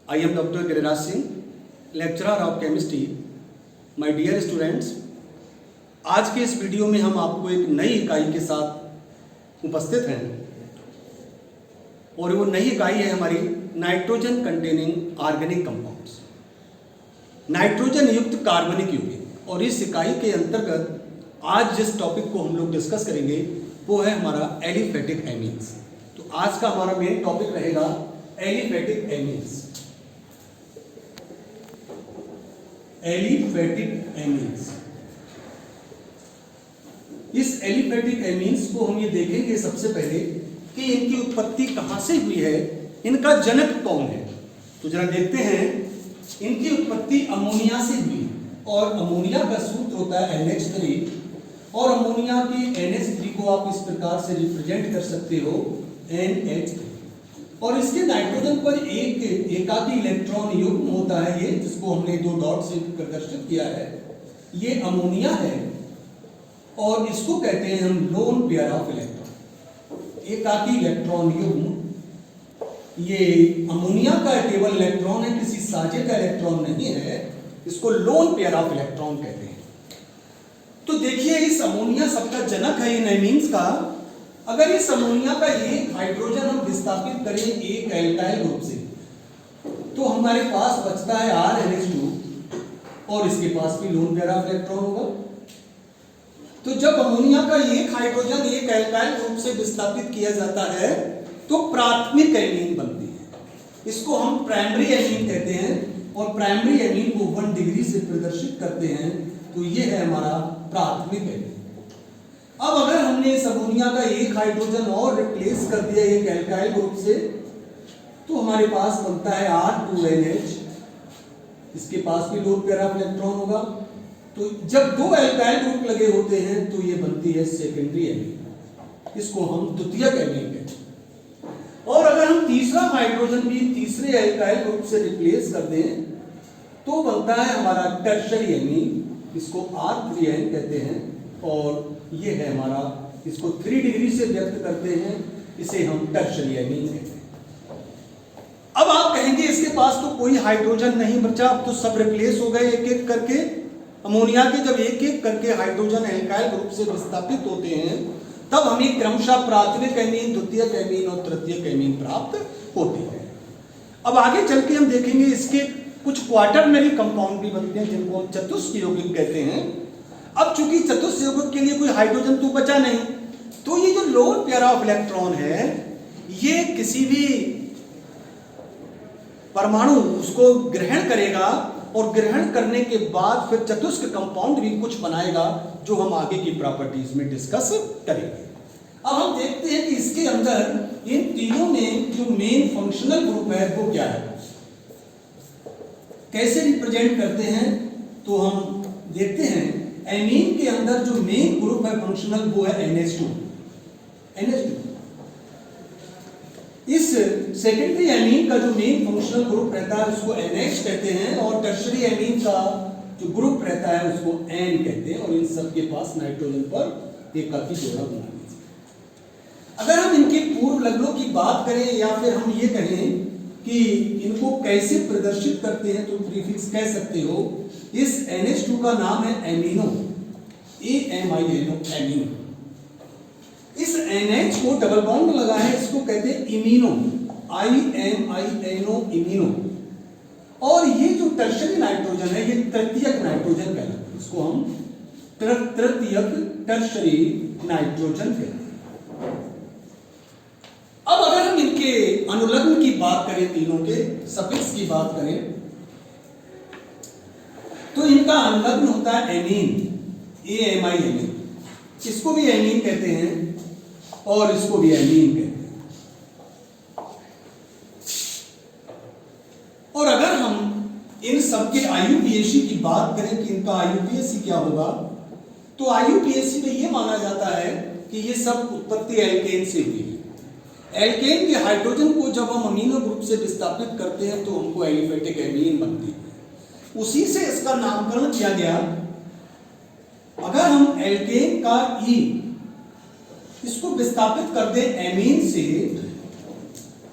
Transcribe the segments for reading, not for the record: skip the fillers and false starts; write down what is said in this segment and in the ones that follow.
I am Dr. Giriraj Singh, lecturer of chemistry. My dear students, आज के इस video में हम आपको एक नई इकाई के साथ उपस्थित हैं और वो नई इकाई है हमारी nitrogen containing organic compounds, nitrogen युक्त कार्बनिक यौगिक। और इस इकाई के अंतर्गत आज जिस टॉपिक को हम लोग डिस्कस करेंगे वो है हमारा एलिफेटिक एमीन्स। तो आज का हमारा मेन टॉपिक रहेगा एलिफेटिक एमीन्स। एलिफेटिक एमीन्स, इस एलिफेटिक एमीन्स को हम ये देखेंगे सबसे पहले कि इनकी उत्पत्ति कहां से हुई है, इनका जनक कौन है। तो जरा देखते हैं, इनकी उत्पत्ति अमोनिया से हुई और अमोनिया का सूत्र होता है NH3 और अमोनिया की NH3 को आप इस प्रकार से रिप्रेजेंट कर सकते हो NH3 और इसके नाइट्रोजन पर एक एकाकी इलेक्ट्रॉन युग्म होता है, ये जिसको हमने दो डॉट से प्रदर्शित किया है, ये अमोनिया है और इसको कहते हैं हम लोन पेयर ऑफ इलेक्ट्रॉन। एकाकी इलेक्ट्रॉन युग्म, ये अमोनिया का केवल इलेक्ट्रॉन है, किसी साझे का इलेक्ट्रॉन नहीं है, इसको लोन पेयर ऑफ इलेक्ट्रॉन कहते हैं। तो देखिए, इस अमोनिया सबका जनक है इन एमीन्स का। अगर इस अमोनिया का एक हाइड्रोजन हम विस्थापित करें एक एल्काइल ग्रुप से, तो हमारे पास बचता है RNH2 और इसके पास भी लोन पेयर ऑफ इलेक्ट्रॉन होगा। तो जब अमोनिया का एक हाइड्रोजन एक एल्काइल ग्रुप से विस्थापित किया जाता है तो प्राथमिक एमीन बनती है, इसको हम प्राइमरी एमीन कहते हैं और प्राइमरी एमीन को 1 डिग्री से प्रदर्शित करते हैं। तो ये है हमारा प्राथमिक एमीन। अब अगर हमने इस अमोनिया का एक हाइड्रोजन और रिप्लेस कर दिया एक एल्काइल ग्रुप से, तो हमारे पास बनता है R2NH, इसके पास भी लोन पेयर ऑफ इलेक्ट्रॉन होगा। तो जब दो एल्काइल ग्रुप लगे होते हैं तो ये बनती है सेकेंडरी एमीन, इसको हम द्वितीयक एमीन कहते हैं। और अगर हम तीसरा हाइड्रोजन भी तीसरे एल्काइल ग्रुप से रिप्लेस कर दें तो बनता है हमारा टर्शरी एमीन, इसको R3N कहते हैं और ये है हमारा, इसको 3 डिग्री से व्यक्त करते हैं, इसे हम टर्शरी एमीन कहते हैं। अब आप कहेंगे इसके पास तो कोई हाइड्रोजन नहीं बचा, अब तो सब रिप्लेस हो गए एक एक करके। अमोनिया के जब एक एक करके हाइड्रोजन एल्काइल ग्रुप से विस्थापित होते हैं तब हमें क्रमशः प्राथमिक एमीन, द्वितीयक एमीन और तृतीयक एमीन प्राप्त होती है। अब आगे चल के हम देखेंगे इसके कुछ क्वाटरनरी कंपाउंड भी बनते हैं जिनको चतुष्क यौगिक कहते हैं। अब चूंकि चतुष्क यौगिक के लिए कोई हाइड्रोजन तो बचा नहीं, तो ये जो लोन पेयर ऑफ इलेक्ट्रॉन है ये किसी भी परमाणु उसको ग्रहण करेगा और ग्रहण करने के बाद फिर चतुष्क कंपाउंड भी कुछ बनाएगा जो हम आगे की प्रॉपर्टीज में डिस्कस करेंगे। अब हम देखते हैं कि इसके अंदर इन तीनों में जो मेन फंक्शनल ग्रुप है वो क्या है, कैसे रिप्रेजेंट करते हैं। तो हम देखते हैं एमीन के अंदर जो मेन ग्रुप है फंक्शनल वो है NH2। इस सेकेंडरी एमीन का जो मेन फंक्शनल ग्रुप रहता है उसको NH कहते हैं और टर्शरी एमीन का जो ग्रुप रहता है उसको N कहते हैं और इन सब के पास नाइट्रोजन पर एकाकी जोड़ा बना दीजिए। अगर हम इनके पूर्व लग्नों की बात करें या फिर हम ये कहें कि इनको कैसे प्रदर्शित करते हैं तो प्रीफिक्स कह सकते हो। इस NH2 का नाम है एमिनो, AMINO, एमिनो। इस NH को डबल बॉन्ड लगा है, इसको कहते हैं इमिनो, IMINO, इमिनो। और ये जो टर्शरी नाइट्रोजन है ये तृतीयक नाइट्रोजन कहलाता है, इसको हम तृतीयक टर्शरी नाइट्रोजन कहते हैं। अब अगर हम इनके अनुलग्न की बात करें, तीनों के सफिक्स की बात करें, तो इनका अनुलग्न होता है एमीन, AMIN, इसको भी एमीन कहते हैं और इसको भी एमीन कहते हैं। और अगर हम इन सबके IUPAC की बात करें कि इनका IUPAC क्या होगा, तो IUPAC में यह माना जाता है कि ये सब उत्पत्ति एल्केन से हुई है। एल्केन के हाइड्रोजन को जब हम अमीनो ग्रुप से विस्थापित करते हैं तो हमको एलिफेटिक एमीन बनती है, उसी से इसका नामकरण किया गया। अगर हम एल्केन का E इसको विस्थापित कर दें एमीन से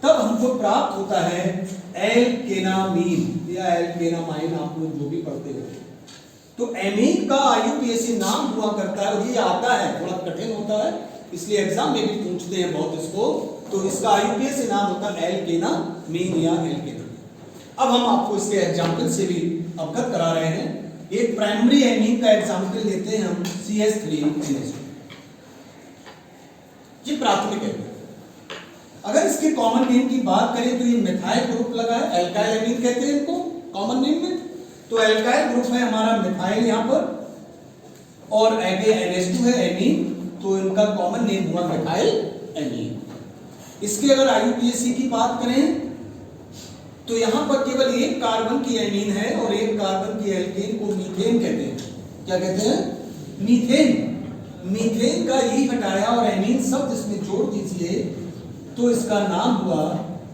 तब हमको प्राप्त होता है एल्केनामीन या एल्केनामाइन, आप लोग जो भी पढ़ते हो। तो एमीन का आईयूपीएसी नाम हुआ करता है, और ये आता है थोड़ा कठिन होता है, इसलिए एग्जाम में भी पूछते हैं बहुत इसको। तो इसका आईयूपीएसी नाम होता है एल्केनामीन या एल्केनामीन। अब हम आपको इसके एग्जाम्पल से भी अवगत करा रहे हैं। एक प्राइमरी एमीन का एग्जाम्पल लेते हैं हम, CH3NH2। ये प्राथमिक है। अगर इसके कॉमन नेम की बात करें तो ये मिथाइल ग्रुप लगा है, एल्काइल एमीन कहते हैं इनको कॉमन नेम में। तो एल्काइल ग्रुप है हमारा मिथाइल यहां पर, और आगे NH2 है एमीन, तो इनका कॉमन नेम हुआ मिथाइल एमीन। इसके अगर आईयूपीएसी की बात करें तो यहां पर केवल एक कार्बन की एमीन है और एक कार्बन की एल्केन को मीथेन कहते हैं। क्या कहते हैं? मीथेन। मीथेन का ई हटाया और एमीन शब्द इसमें जोड़ दीजिए तो इसका नाम हुआ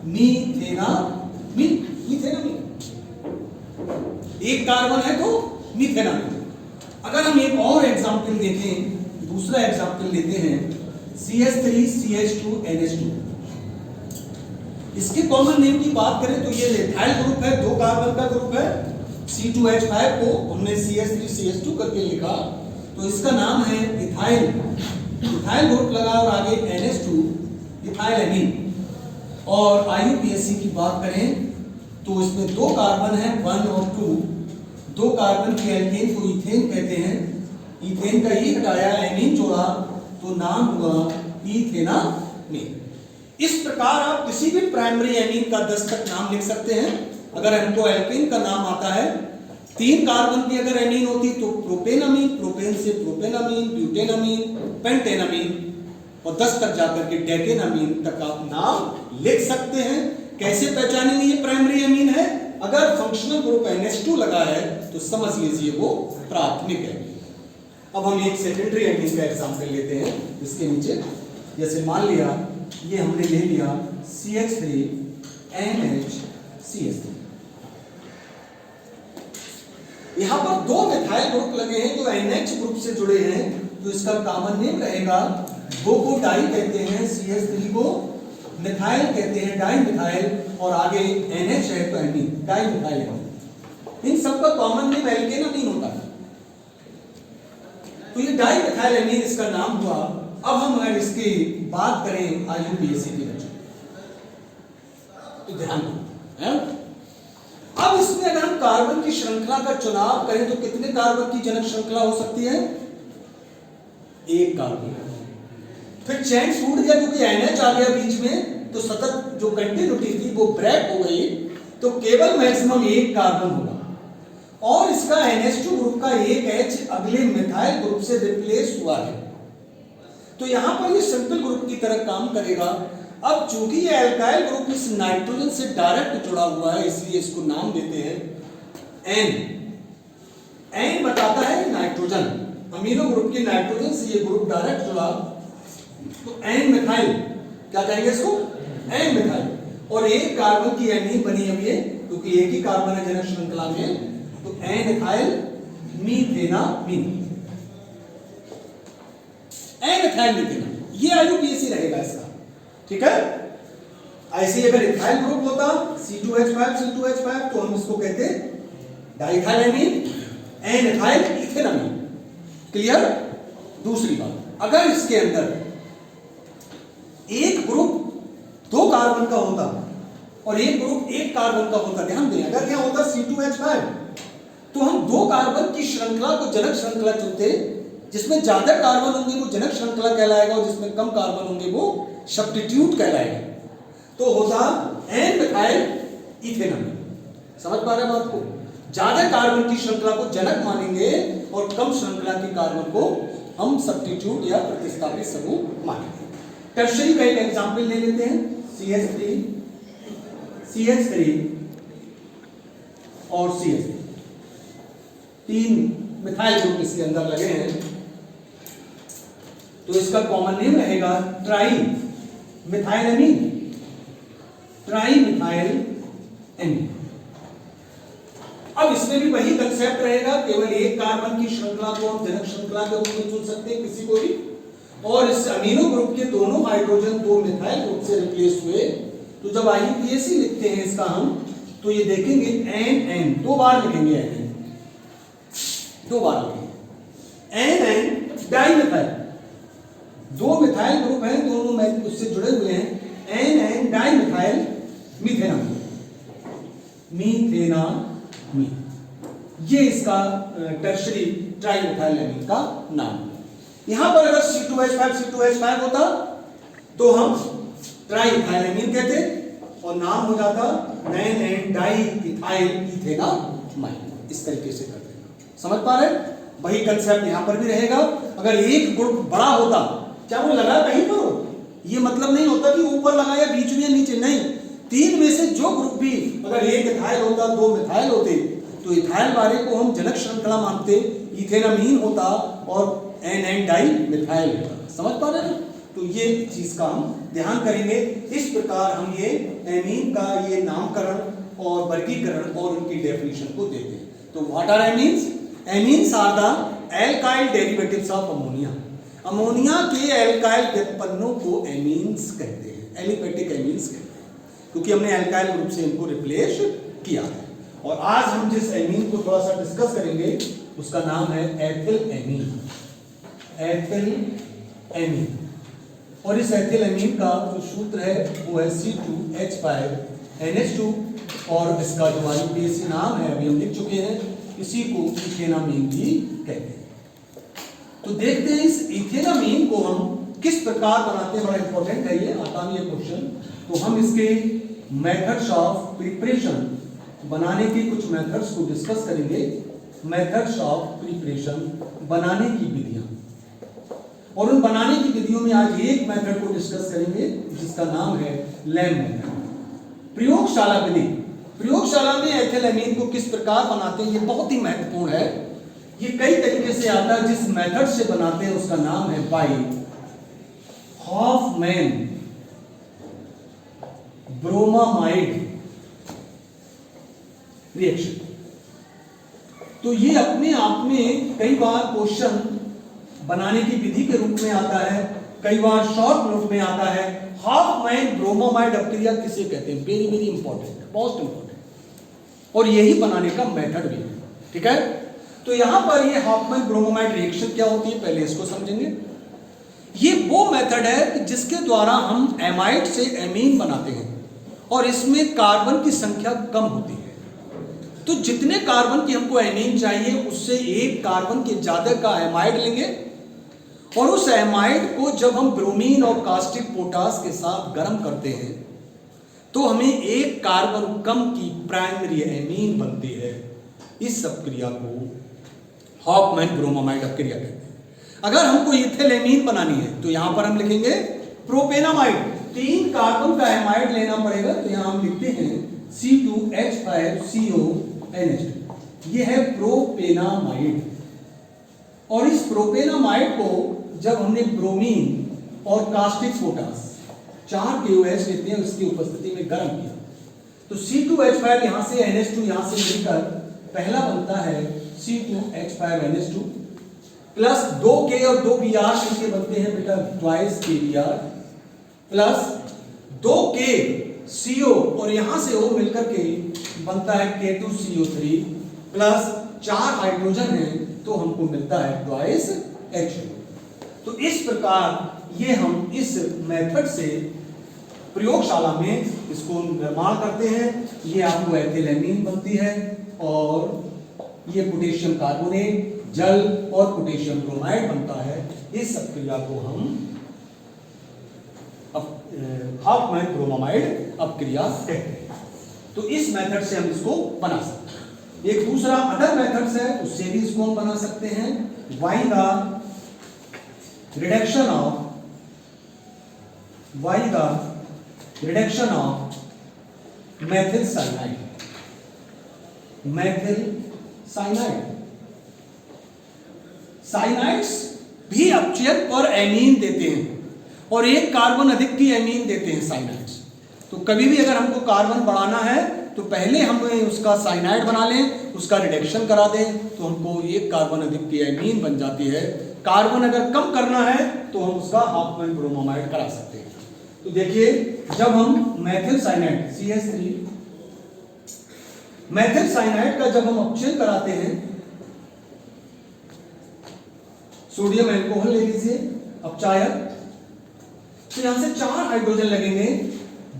मीथेनामीन। मीथेनामीन एक कार्बन है तो मीथेनामीन। अगर हम एक और एग्जांपल देखें, दूसरा एग्जांपल लेते हैं CH3CH2NH2। इसके कॉमन नेम की बात करें तो ये इथाइल ग्रुप है, दो कार्बन का ग्रुप है। C2H5 को हमने CH3CH2 करके लिखा, तो इसका नाम है इथाइल। इथाइल ग्रुप लगा और आगे NH2 इथाइल एमीन। और आईयूपीएसी की बात करें तो इसमें दो कार्बन है 1 और 2। दो कार्बन की एल्केन को इथेन कहते हैं। इथेन का ई हटाया एमीन जोड़ा तो नाम हुआ इथेनामीन। इस प्रकार आप किसी भी प्राइमरी एमीन का 10 तक नाम लिख सकते हैं। अगर हमको एल्केन का नाम आता है, 3 कार्बन की अगर एमीन होती तो प्रोपेनामीन, प्रोपेन से प्रोपेनामीन, ब्यूटेनामीन, पेंटेनामीन, और 10 तक जाकर के डेकेनामीन तक आप नाम लिख सकते हैं। कैसे पहचानेंगे ये प्राइमरी एमीन है? अगर फंक्शनल ग्रुप NH2 लगा है तो समझ लीजिए वो प्राथमिक एमीन। अब हम एक सेकेंडरी एमीन का एग्जांपल लेते हैं। इसके नीचे जैसे मान लिया ये हमने ले लिया CH3NH3। यहां पर दो मिथाइल ग्रुप लगे हैं जो NH ग्रुप से जुड़े हैं, तो इसका कॉमन नेम रहेगा, दो को डाई कहते हैं, CH3 को मिथाइल कहते हैं, डाई मिथाइल, और आगे NH है तो एमीन, डाई मिथाइल एमीन। इन सबका कॉमन नेम एल्केनामीन होता है। तो ये डाई मिथाइल एमीन इसका नाम हुआ। अब हम अगर इसकी बात करें आईयूपीएसी की बच्चों, तो ध्यान दो। अब इसमें अगर हम कार्बन की श्रृंखला का चुनाव करें तो कितने कार्बन की जनक श्रृंखला हो सकती है? एक कार्बन। फिर चैन टूट गया क्योंकि NH आ गया बीच में, तो सतत जो कंटिन्यूटी थी वो ब्रेक हो गई, तो केवल मैक्सिमम एक कार्बन होगा। और इसका NH2 ग्रुप का एक H अगले मिथाइल ग्रुप से रिप्लेस हुआ है, तो यहां पर ये सिंपल ग्रुप की तरह काम करेगा। अब चूंकि ये एल्काइल ग्रुप इस नाइट्रोजन से डायरेक्ट जुड़ा हुआ है, इसलिए इसको नाम देते हैं N। N बताता है नाइट्रोजन, अमीनो ग्रुप की नाइट्रोजन से ये ग्रुप डायरेक्ट जुड़ा, तो N मिथाइल, क्या कहेंगे इसको? N methyl. और एक कार्बन की एमीन बनी है ये, क्योंकि एक ही कार्बन है जनक श्रृंखला में, तो N मिथाइल मीथेनामीन। N मिथाइल मीथेनामीन, ये आईयूपीएसी रहेगा इसका, ठीक है। ऐसे अगर इथाइल ग्रुप होता C2H5 तो हम इसको कहते diethyl amine, N ethyl ethanamine. Clear? दूसरी बात, अगर इसके अंदर एक ग्रुप दो कार्बन का होता और एक ग्रुप एक कार्बन का होता, ध्यान दें, अगर क्या होता C2H5, तो हम दो कार्बन की श्रृंखला को जनक श्रृंखला चुनते, जिसमें ज्यादा कार्बन होंगे वो जनक श्रृंखला कहलाएगा और जिसमें कम कार्बन होंगे वो सब्स्टिट्यूट कहलाएगा। तो होता N मिथाइल इथेनामीन। समझ पा रहे हैं बात को? ज्यादा कार्बन की श्रृंखला को जनक मानेंगे और कम श्रृंखला के कार्बन को हम सब्स्टिट्यूट या प्रतिस्थापित समूह मानेंगे। टर्शरी का एक एग्जांपल ले लेते हैं, CH3 और CH3, 3 मिथाइल ग्रुप इसके अंदर लगे हैं, तो इसका कॉमन नेम रहेगा tri methyl amine. Tri methyl amine. अब इसमें भी वही कंसेप्ट रहेगा, केवल एक कार्बन की श्रृंखला को हम जनक श्रृंखला के रूप में चुन सकते हैं किसी को भी, और इस अमीनो ग्रुप के दोनों हाइड्रोजन दो मिथाइल ग्रुप से रिप्लेस हुए, तो जब IUPAC लिखते हैं इसका हम, तो ये देखेंगे NN, 2 बार लिखेंगे NN, 2 बार लिखेंगे NN डाइमिथाइल, 2 मिथाइल ग्रुप हैं, दोनों में उससे जुड़े हुए हैं, NN डाइमिथाइल मीथेनामीन, मीथेनामीन, ये इसका टर्शरी ट्राइमिथाइलएमीन का नाम है। यहां पर अगर C2H5 होता तो हम ट्राइमिथाइलएमीन कहते और नाम हो जाता NN डाइइथाइल इथेनामाइन। इस तरीके से कर देना, समझ पा रहे? वही कंसेप्ट यहां पर भी रहेगा। अगर एक ग्रुप बड़ा होता, क्या वो लगा कहीं पर, ये मतलब नहीं होता कि ऊपर लगा या बीच में या नीचे, नहीं, 3 में से जो ग्रुप भी, अगर 1 इथाइल होता, 2 मिथाइल होते, तो इथाइल वाले को हम जनक श्रृंखला मानते, इथेनामीन होता और NN डाइमिथाइल होता। समझ पा रहे हैं? तो ये चीज का हम ध्यान करेंगे। इस प्रकार हम ये एमीन का ये नामकरण और वर्गीकरण और उनकी डेफिनेशन को देते हैं। तो what are amines? Amines are the alkyl derivatives of ammonia. Ammonia के एल्काइल व्युत्पन्नों को एमीन्स कहते हैं, एलिफेटिक एमीन्स कहते हैं, क्योंकि हमने एल्काइल ग्रुप से इनको रिप्लेस किया है। और आज हम जिस एमीन को थोड़ा सा डिस्कस करेंगे उसका नाम है एथिल एमीन, एथिल एमीन। और इस एथिल एमीन का जो सूत्र है वो है C2H5NH2, और इसका जो IUPAC नाम है अभी हम लिख चुके हैं, इसी को इथेनामीन भी कहते हैं। तो देखते हैं इस इथेनामीन को हम किस प्रकार बनाते हैं, बड़ा इंपॉर्टेंट है ये, आता है ये क्वेश्चन। तो हम इसके मेथड्स ऑफ प्रिपरेशन, बनाने के कुछ मेथड्स को डिस्कस करेंगे। मेथड्स ऑफ प्रिपरेशन, बनाने की विधियां, और उन बनाने की विधियों में आज एक मेथड को डिस्कस करेंगे जिसका नाम है लैम मेथड, प्रयोगशाला विधि। प्रयोगशाला में एथिल एमीन को किस प्रकार बनाते हैं ये बहुत ही महत्वपूर्ण है। ये कई तरीके से आता है। जिस मेथड से बनाते हैं उसका नाम है बाई हॉफमैन ब्रोमामाइड रिएक्शन। तो ये अपने आप में कई बार क्वेश्चन बनाने की विधि के रूप में आता है, कई बार शॉर्ट रूप में आता है। हॉफमैन ब्रोमामाइड अपक्रिया किसे कहते हैं? Very very important, most important, और यही बनाने का मेथड भी है। ठीक है, तो यहां पर ये हॉफमैन ब्रोमामाइड रिएक्शन क्या होती है पहले इसको समझेंगे। ये वो मेथड है कि जिसके द्वारा हम एमाइड से एमीन बनाते हैं, और इसमें कार्बन की संख्या कम होती है। तो जितने कार्बन की हमको एमीन चाहिए उससे 1 कार्बन के ज्यादा का एमाइड लेंगे, और उस एमाइड को जब हम ब्रोमीन और कास्टिक पोटास के साथ गर्म करते हैं तो हमें 1 कार्बन कम की प्राइमरी एमीन बनती है। इस अपक्रिया को हॉफमैन ब्रोमामाइड अपक्रिया कहते हैं। अगर हमको इथिल एमीन बनानी है तो यहां पर हम लिखेंगे प्रोपेनामाइड, 3 कार्बन का एमाइड लेना पड़ेगा। तो यहां हम लिखते हैं C2H5CONH2, ये है प्रोपेनामाइड। और इस प्रोपेनामाइड को जब हमने ब्रोमीन और कास्टिक पोटास 4 KOH लेते हैं उसकी उपस्थिति में गर्म किया, तो C2H5 यहां से NH2 यहां से मिलकर पहला बनता है C2H5NH2 प्लस 2K और 2Br मिलके बनते हैं बेटा ट्वाइस KBr प्लस 2KCO और यहां से O मिलकर के बनता है K2CO3 प्लस 4 हाइड्रोजन है तो हमको मिलता है ट्वाइस H2। तो इस प्रकार ये हम इस मेथड से प्रयोगशाला में इसको निर्माण करते हैं। ये आपको एथिल एमीन बनती है, और ये पोटेशियम कार्बोनेट जल और पोटेशियम ब्रोमाइड बनता है। इस अपक्रिया को हम हॉफमैन ब्रोमामाइड अपक्रिया कहते हैं। तो इस मेथड से हम इसको बना सकते हैं। एक दूसरा अदर मेथड्स है, उससे भी इसको हम बना सकते हैं। Why the reduction of methyl cyanide, methyl cyanide। Cyanides भी अपचयन पर एमीन देते हैं, और 1 कार्बन अधिक की एमीन देते हैं साइनाइड्स। तो कभी भी अगर हमको कार्बन बढ़ाना है तो पहले हम उसका साइनाइड बना लें, उसका रिडक्शन करा दें, तो हमको 1 कार्बन अधिक की एमीन बन जाती है। कार्बन अगर कम करना है तो हम उसका हॉफमैन ब्रोमामाइड करा सकते हैं। तो देखिए जब हम methyl cyanide CH3 methyl cyanide का जब हम अपचयन कराते हैं, सोडियम अल्कोहल ले लीजिए अपचायक, तो यहां से 4 हाइड्रोजन लगेंगे,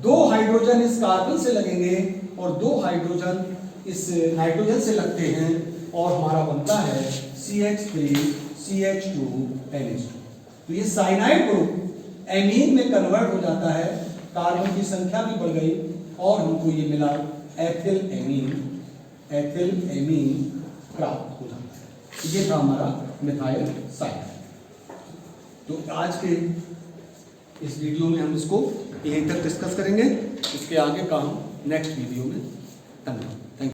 2 हाइड्रोजन इस कार्बन से लगेंगे और 2 हाइड्रोजन इस नाइट्रोजन से लगते हैं और हमारा बनता है CH3 CH2 NH2। तो ये साइनाइड ग्रुप एमीन में कन्वर्ट हो जाता है, कार्बन की संख्या भी बढ़ गई और हमको ये मिला एथिल एमीन प्राप्त हो जाता है। ये था हमारा मिथाइल साइनाइड। तो आज के इस वीडियो में हम इसको यहीं तक डिस्कस करेंगे, इसके आगे का हम नेक्स्ट वीडियो में। धन्यवाद।